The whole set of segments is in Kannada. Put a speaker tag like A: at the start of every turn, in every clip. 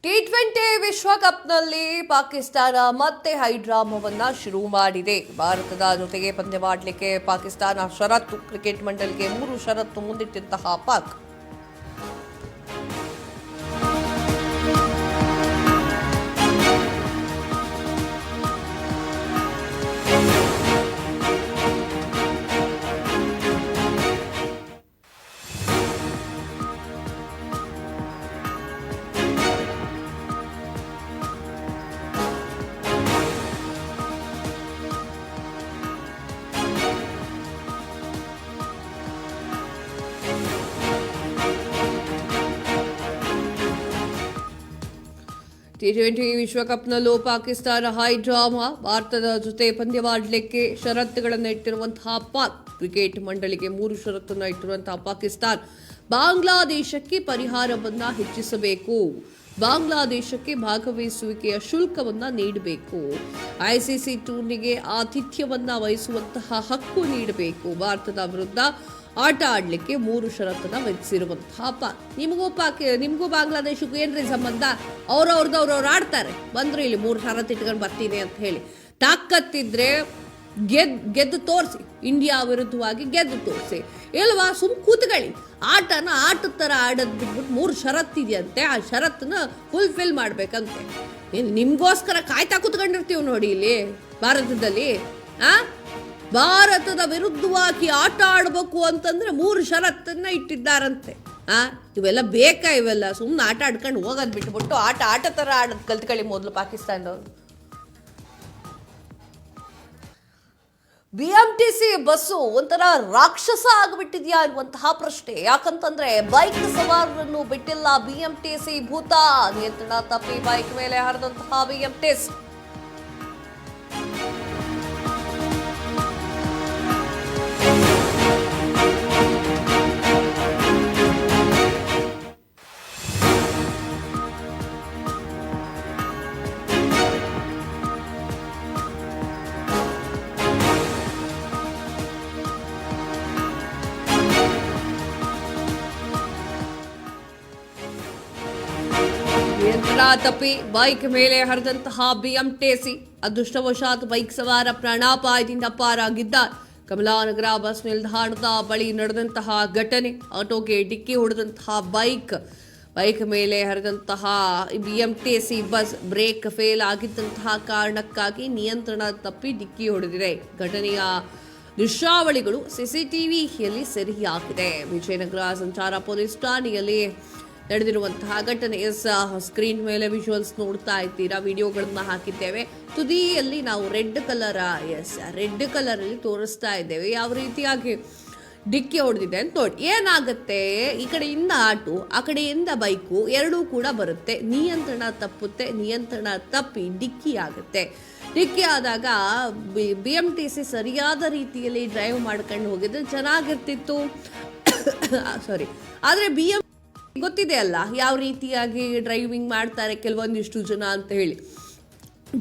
A: ಟಿ20 ವಿಶ್ವಕಪ್ನಲ್ಲಿ ಪಾಕಿಸ್ತಾನ ಮತ್ತೆ ಹೈಡ್ರಾಮಾವನ್ನ ಶುರು ಮಾಡಿದೆ. ಭಾರತದ ಜೊತೆಗೆ ಪಂದ್ಯವಾಡಲಿಕ್ಕೆ ಪಾಕಿಸ್ತಾನ ಷರತ್ತು, ಕ್ರಿಕೆಟ್ ಮಂಡಳಿಗೆ 3 ಷರತ್ತು ಮುಂದಿಟ್ಟಂತಹ ಪಾಕ್. ಟಿ20 ವಿಶ್ವಕಪ್ನಲ್ಲೂ ಪಾಕಿಸ್ತಾನ ಹೈಡ್ರಾಮಾ. ಭಾರತದ ಜೊತೆ ಪಂದ್ಯವಾಡಲಿಕ್ಕೆ ಷರತ್ತುಗಳನ್ನು ಇಟ್ಟಿರುವಂತಹ ಪಾಕ್. ಕ್ರಿಕೆಟ್ ಮಂಡಳಿಗೆ 3 ಷರತ್ತನ್ನು ಇಟ್ಟಿರುವಂತಹ ಪಾಕಿಸ್ತಾನ ಬಾಂಗ್ಲಾದೇಶಕ್ಕೆ ಪರಿಹಾರವನ್ನ ಹೆಚ್ಚಿಸಬೇಕು, ಬಾಂಗ್ಲಾದೇಶಕ್ಕೆ ಭಾಗವಹಿಸುವಿಕೆಯ ಶುಲ್ಕವನ್ನ ನೀಡಬೇಕು, ಐಸಿಸಿ ಟೂರ್ನಿಗೆ ಆತಿಥ್ಯವನ್ನ ವಹಿಸುವಂತಹ ಹಕ್ಕು ನೀಡಬೇಕು, ಭಾರತದ ವಿರುದ್ಧ ಆಟ ಆಡಲಿಕ್ಕೆ 3 ಷರತ್ತನ್ನ ವಿಧಿಸಿರುವಂತಹ ಪಾಕ್. ನಿಮಗೂ ಬಾಂಗ್ಲಾದೇಶಕ್ಕೂ ಏನ್ರಿ ಸಂಬಂಧ? ಅವ್ರವ್ರು ಆಡ್ತಾರೆ, ಬಂದ್ರು ಇಲ್ಲಿ 3 ಷರತ್ತು ಇಟ್ಕೊಂಡು ಬರ್ತೀನಿ ಅಂತ ಹೇಳಿ. ತಾಕತ್ತಿದ್ರೆ ಗೆದ್ದು ತೋರಿಸಿ, ಇಂಡಿಯಾ ವಿರುದ್ಧವಾಗಿ ಗೆದ್ದು ತೋರಿಸಿ. ಇಲ್ವಾ ಕೂತ್ಕೊಳ್ಳಿ, ಆಟದ ಥರ ಆಡೋದು ಬಿಟ್ಬಿಟ್ಟು 3 ಷರತ್ತಿದೆಯಂತೆ, ಆ ಷರತ್ತನ್ನ ಫುಲ್ಫಿಲ್ ಮಾಡ್ಬೇಕಂತೆ. ನಿಮ್ಗೋಸ್ಕರ ಕಾಯ್ತಾ ಕೂತ್ಕೊಂಡಿರ್ತೀವಿ ನೋಡಿ ಇಲ್ಲಿ ಭಾರತದಲ್ಲಿ. ಭಾರತದ ವಿರುದ್ಧವಾಗಿ ಆಟ ಆಡಬೇಕು ಅಂತಂದ್ರೆ 3 ಷರತ್ತನ್ನ ಇಟ್ಟಿದ್ದಾರಂತೆ. ಇವೆಲ್ಲ ಬೇಕಾ? ಇವೆಲ್ಲ ಸುಮ್ಮನೆ ಆಟ ಆಡ್ಕೊಂಡು ಹೋಗೋದು ಬಿಟ್ಬಿಟ್ಟು ಆಟ ಥರ ಆಡೋದು ಕಲ್ತ್ಕೊಳ್ಳಿ ಮೊದಲು ಪಾಕಿಸ್ತಾನದವ್ರು. BMTC ಬಸ್ಸು ಒಂಥರ ರಾಕ್ಷಸ ಆಗಿಬಿಟ್ಟಿದ್ಯಾ ಅನ್ನುವಂತಹ ಪ್ರಶ್ನೆ. ಯಾಕಂತಂದ್ರೆ ಬೈಕ್ ಸವಾರರನ್ನು ಬಿಟ್ಟಿಲ್ಲ BMTC ಭೂತ. ನಿಯಂತ್ರಣ ತಪ್ಪಿ ಬೈಕ್ ಮೇಲೆ ಹರಿದಂತಹ BMTC. ನಿಯಂತ್ರಣ ತಪ್ಪಿ ಬೈಕ್ ಮೇಲೆ ಹರಿದಂತಹ BMTC. ಅದೃಷ್ಟವಶಾತ್ ಬೈಕ್ ಸವಾರ ಪ್ರಾಣಾಪಾಯದಿಂದ ಪಾರಾಗಿದ್ದಾರೆ. ಕಮಲಾನಗರ ಬಸ್ ನಿಲ್ದಾಣದ ಬಳಿ ನಡೆದಂತಹ ಘಟನೆ. ಆಟೋಗೆ ಡಿಕ್ಕಿ ಹೊಡೆದಂತಹ ಬೈಕ್ ಮೇಲೆ ಹರಿದಂತಹ BMTC ಬಸ್ ಬ್ರೇಕ್ ಫೇಲ್ ಆಗಿದ್ದಂತಹ ಕಾರಣಕ್ಕಾಗಿ ನಿಯಂತ್ರಣ ತಪ್ಪಿ ಡಿಕ್ಕಿ ಹೊಡೆದಿದೆ. ಘಟನೆಯ ದೃಶ್ಯಾವಳಿಗಳು CCTVಯಲ್ಲಿ ಸೆರೆಯಾಗಿದೆ. ವಿಜಯನಗರ ಸಂಚಾರ ಪೊಲೀಸ್ ಠಾಣೆಯಲ್ಲಿ ನಡೆದಿರುವಂತಹ ಘಟನೆ. ಸ್ಕ್ರೀನ್ ಮೇಲೆ ವಿಜುವಲ್ಸ್ ನೋಡ್ತಾ ಇದ್ದೀರಾ, ವಿಡಿಯೋಗಳನ್ನ ಹಾಕಿದ್ದೇವೆ. ತುದಿಯಲ್ಲಿ ನಾವು ರೆಡ್ ಕಲರ್ ಅಲ್ಲಿ ತೋರಿಸ್ತಾ ಇದ್ದೇವೆ ಯಾವ ರೀತಿಯಾಗಿ ಡಿಕ್ಕಿ ಹೊಡೆದಿದೆ ಅಂತ ನೋಡಿ. ಏನಾಗುತ್ತೆ, ಈ ಕಡೆಯಿಂದ ಆಟೋ, ಆ ಕಡೆಯಿಂದ ಬೈಕು ಎರಡೂ ಕೂಡ ಬರುತ್ತೆ, ನಿಯಂತ್ರಣ ತಪ್ಪುತ್ತೆ, ನಿಯಂತ್ರಣ ತಪ್ಪಿ ಡಿಕ್ಕಿ ಆಗುತ್ತೆ. ಡಿಕ್ಕಿ ಆದಾಗ BMTC ಸರಿಯಾದ ರೀತಿಯಲ್ಲಿ ಡ್ರೈವ್ ಮಾಡ್ಕೊಂಡು ಹೋಗಿದ್ರೆ ಚೆನ್ನಾಗಿರ್ತಿತ್ತು. ಸಾರಿ, ಆದರೆ ಗೊತ್ತಿದೆ ಅಲ್ಲ ಯಾವ ರೀತಿಯಾಗಿ ಡ್ರೈವಿಂಗ್ ಮಾಡ್ತಾರೆ ಕೆಲವೊಂದಿಷ್ಟು ಜನ ಅಂತ ಹೇಳಿ.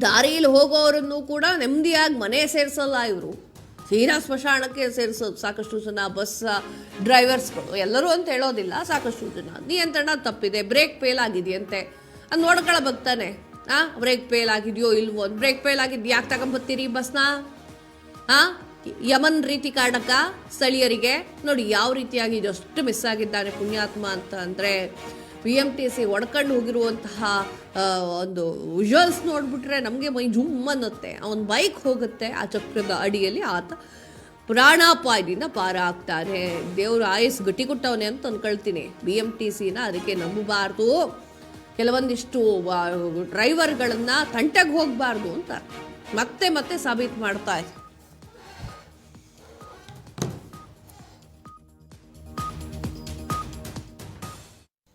A: ದಾರಿಯಲ್ಲಿ ಹೋಗೋರನ್ನು ಕೂಡ ನೆಮ್ಮದಿಯಾಗಿ ಮನೆ ಸೇರಿಸಲ್ಲ ಇವರು, ಸೀರಾ ಸ್ಮಶಾನಕ್ಕೆ ಸೇರಿಸೋದು ಸಾಕಷ್ಟು ಜನ ಬಸ್ ಡ್ರೈವರ್ಸ್ಗಳು. ಎಲ್ಲರೂ ಅಂತ ಹೇಳೋದಿಲ್ಲ, ಸಾಕಷ್ಟು ಜನ. ನಿಯಂತ್ರಣ ತಪ್ಪಿದೆ, ಬ್ರೇಕ್ ಫೇಲ್ ಆಗಿದೆಯಂತೆ, ಅದು ನೋಡ್ಕೊಳ್ಬೇಕಾನೆ. ಬ್ರೇಕ್ ಫೇಲ್ ಆಗಿದೆಯೋ ಇಲ್ವೋ, ಬ್ರೇಕ್ ಫೇಲ್ ಆಗಿದ್ದು ಯಾಕೆ ತಗೊಂಬತ್ತೀರಿ ಬಸ್ನ? ಯಮನ್ ರೀತಿ ಕಾರಣಕ್ಕ ಸ್ಥಳೀಯರಿಗೆ ನೋಡಿ ಯಾವ ರೀತಿಯಾಗಿ ಎಷ್ಟು ಮಿಸ್ ಆಗಿದ್ದಾನೆ ಪುಣ್ಯಾತ್ಮ ಅಂತ ಅಂದರೆ. BMTC ಒಡ್ಕೊಂಡು ಹೋಗಿರುವಂತಹ ಒಂದು ವಿಜುವಲ್ಸ್ ನೋಡ್ಬಿಟ್ರೆ ನಮಗೆ ಮೈ ಜುಮ್ ಅನ್ನುತ್ತೆ. ಅವನ ಬೈಕ್ ಹೋಗುತ್ತೆ, ಆ ಚಕ್ರದ ಅಡಿಯಲ್ಲಿ ಆತ ಪ್ರಾಣಾಪಾಯದಿಂದ ಪಾರ ಆಗ್ತಾನೆ. ದೇವರು ಆಯಸ್ ಗಟ್ಟಿ ಕೊಟ್ಟವನೇ ಅಂತ ಅಂದ್ಕೊಳ್ತೀನಿ BMTCನ. ಅದಕ್ಕೆ ನಂಬಬಾರ್ದು, ಕೆಲವೊಂದಿಷ್ಟು ಡ್ರೈವರ್ಗಳನ್ನು ತಂಟೆಗೆ ಹೋಗಬಾರ್ದು ಅಂತ ಮತ್ತೆ ಸಾಬೀತು ಮಾಡ್ತಾ ಇದೆ.